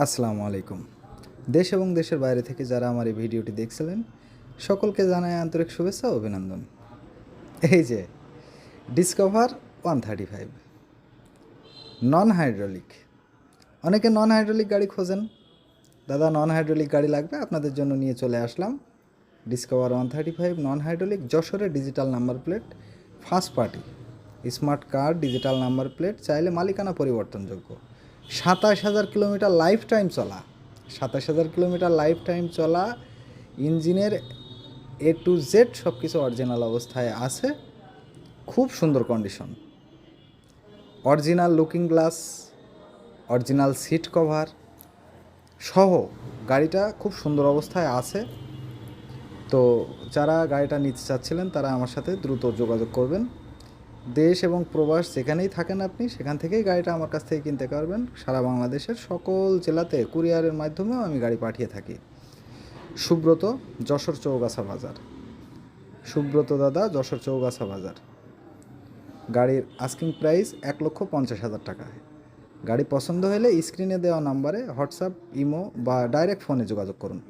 আসসালামু আলাইকুম। দেশ এবং দেশের বাইরে থেকে যারা আমার এই ভিডিওটি দেখছিলেন সকলকে জানাই আন্তরিক শুভেচ্ছা ও অভিনন্দন। এই যে ডিসকভার 135 নন হাইড্রোলিক, অনেকে নন হাইড্রোলিক গাড়ি খোঁজেন। দাদা নন হাইড্রোলিক গাড়ি লাগবে, আপনাদের জন্য নিয়ে চলে আসলাম ডিসকভার 135 নন হাইড্রোলিক। যশোরের digital number plate, first party smart card, digital number plate, চাইলে মালিকানা পরিবর্তনযোগ্য। 27,000 কিলোমিটার লাইফ টাইম চলা, 27,000 কিলোমিটার লাইফ টাইম চলা। ইঞ্জিনের A to Z সব কিছু অরিজিনাল অবস্থায় আছে, খুব সুন্দর condition. Original looking glass, original seat cover সহ গাড়িটা খুব সুন্দর অবস্থায় আছে। তো যারা গাড়িটা নিতে চাচ্ছিলেন তারা আমার সাথে দ্রুত যোগাযোগ করবেন। দেশ এবং প্রবাস যেখানেই থাকেন আপনি সেখান থেকেই গাড়িটা আমার কাছ থেকে কিনতে পারবেন। সারা বাংলাদেশের সকল জেলাতে কুরিয়ারের মাধ্যমেও আমি গাড়ি পাঠিয়ে থাকি। সুব্রত, যশোর চৌগাছা বাজার। সুব্রত দাদা, যশোর চৌগাছা বাজার। গাড়ির আস্কিং প্রাইস 1,50,000 টাকা। গাড়ি পছন্দ হলে স্ক্রিনে দেওয়া নাম্বারে হোয়াটসঅ্যাপ, ইমো বা ডাইরেক্ট ফোনে যোগাযোগ করুন।